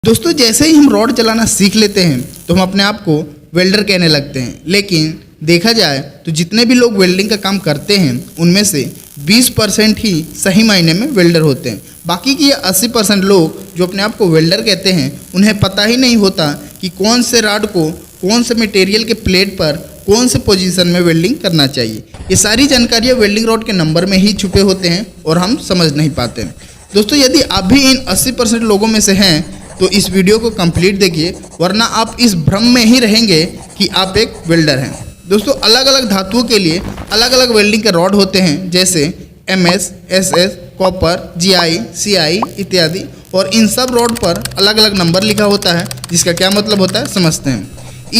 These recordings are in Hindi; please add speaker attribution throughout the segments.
Speaker 1: दोस्तों जैसे ही हम रॉड चलाना सीख लेते हैं तो हम अपने आप को वेल्डर कहने लगते हैं। लेकिन देखा जाए तो जितने भी लोग वेल्डिंग का काम करते हैं उनमें से 20% ही सही मायने में वेल्डर होते हैं। बाकी की 80% लोग जो अपने आप को वेल्डर कहते हैं उन्हें पता ही नहीं होता कि कौन से रॉड को कौन से मटेरियल के प्लेट पर कौन से पोजीशन में वेल्डिंग करना चाहिए। ये सारी जानकारियाँ वेल्डिंग रॉड के नंबर में ही छुपे होते हैं और हम समझ नहीं पाते। दोस्तों यदि आप भी इन 80% लोगों में से हैं तो इस वीडियो को कंप्लीट देखिए, वरना आप इस भ्रम में ही रहेंगे कि आप एक वेल्डर हैं। दोस्तों अलग अलग धातुओं के लिए अलग अलग वेल्डिंग के रॉड होते हैं, जैसे MS, SS, copper, GI, CI इत्यादि। और इन सब रॉड पर अलग अलग नंबर लिखा होता है, जिसका क्या मतलब होता है समझते हैं।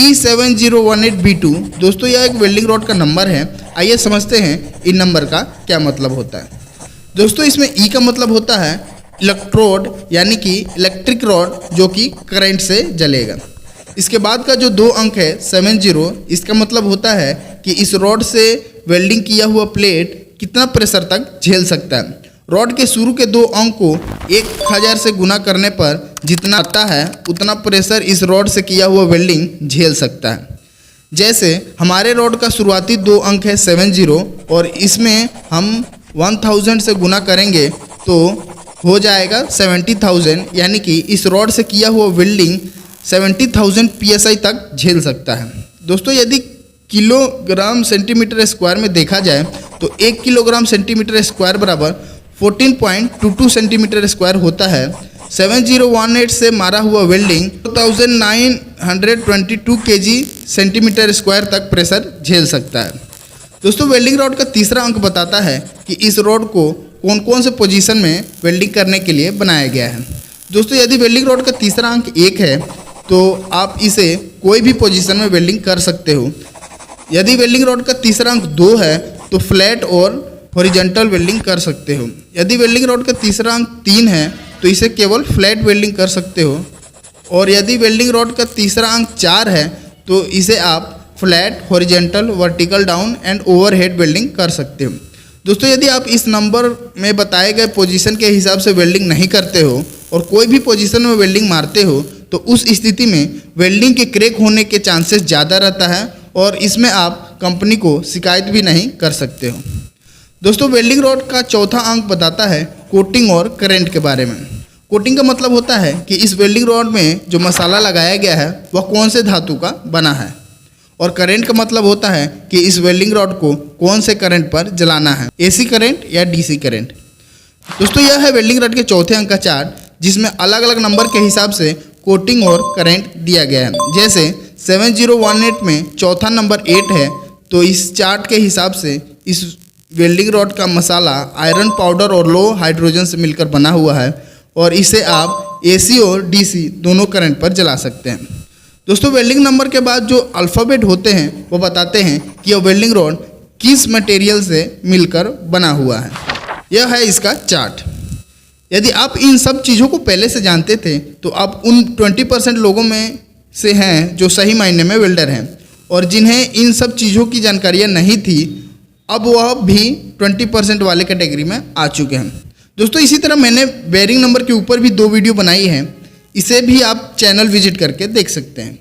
Speaker 1: E7018B2 दोस्तों यह एक वेल्डिंग रॉड का नंबर है। आइए समझते हैं इन नंबर का क्या मतलब होता है। दोस्तों इसमें E का मतलब होता है इलेक्ट्रोड, यानी कि इलेक्ट्रिक रॉड जो कि करंट से जलेगा। इसके बाद का जो 2 अंक है 70, इसका मतलब होता है कि इस रॉड से वेल्डिंग किया हुआ प्लेट कितना प्रेशर तक झेल सकता है। रॉड के शुरू के 2 अंक को 1000 से गुना करने पर जितना आता है उतना प्रेशर इस रॉड से किया हुआ वेल्डिंग झेल सकता है। जैसे हमारे रॉड का शुरुआती 2 अंक है 70 और इसमें हम 1000 से गुना करेंगे तो हो जाएगा 70,000, यानी कि इस रॉड से किया हुआ वेल्डिंग 70,000 PSI तक झेल सकता है। दोस्तों यदि किलोग्राम सेंटीमीटर स्क्वायर में देखा जाए तो 1 किलोग्राम सेंटीमीटर स्क्वायर बराबर 14.22 सेंटीमीटर स्क्वायर होता है। 7018 से मारा हुआ वेल्डिंग 2922 kg सेंटीमीटर स्क्वायर तक प्रेशर झेल सकता है। दोस्तों वेल्डिंग रॉड का तीसरा अंक बताता है कि इस रॉड को कौन कौन से पोजीशन में वेल्डिंग करने के लिए बनाया गया है। दोस्तों यदि वेल्डिंग रॉड का तीसरा अंक 1 है तो आप इसे कोई भी पोजीशन में वेल्डिंग कर सकते हो। यदि वेल्डिंग रॉड का तीसरा अंक 2 है तो फ्लैट और हॉरिजॉन्टल वेल्डिंग कर सकते हो। यदि वेल्डिंग रॉड का तीसरा अंक 3 है तो इसे केवल फ्लैट वेल्डिंग कर सकते हो। और यदि वेल्डिंग रॉड का तीसरा अंक 4 है तो इसे आप flat, horizontal, vertical down and overhead welding कर सकते हो। दोस्तों यदि आप इस नंबर में बताए गए पोजीशन के हिसाब से वेल्डिंग नहीं करते हो और कोई भी पोजीशन में वेल्डिंग मारते हो तो उस स्थिति में वेल्डिंग के क्रैक होने के चांसेस ज़्यादा रहता है और इसमें आप कंपनी को शिकायत भी नहीं कर सकते हो। दोस्तों वेल्डिंग रॉड का चौथा अंक बताता है कोटिंग और करंट के बारे में। कोटिंग का मतलब होता है कि इस वेल्डिंग रॉड में जो मसाला लगाया गया है वह कौन से धातु का बना है। और करंट का मतलब होता है कि इस वेल्डिंग रॉड को कौन से करंट पर जलाना है, AC करंट या DC करंट। दोस्तों यह है वेल्डिंग रॉड के चौथे अंक का चार्ट, जिसमें अलग अलग नंबर के हिसाब से कोटिंग और करंट दिया गया है। जैसे 7018 में चौथा नंबर 8 है तो इस चार्ट के हिसाब से इस वेल्डिंग रॉड का मसाला आयरन पाउडर और लो हाइड्रोजन से मिलकर बना हुआ है और इसे आप AC और DC दोनों करंट पर जला सकते हैं। दोस्तों वेल्डिंग नंबर के बाद जो अल्फ़ाबेट होते हैं वो बताते हैं कि यह वेल्डिंग रॉड किस मटेरियल से मिलकर बना हुआ है। यह है इसका चार्ट। यदि आप इन सब चीज़ों को पहले से जानते थे तो आप उन 20% लोगों में से हैं जो सही मायने में वेल्डर हैं, और जिन्हें इन सब चीज़ों की जानकारियाँ नहीं थी अब वह भी 20% वाले कैटेगरी में आ चुके हैं। दोस्तों इसी तरह मैंने बेयरिंग नंबर के ऊपर भी 2 वीडियो बनाई हैं, इसे भी आप चैनल विजिट करके देख सकते हैं।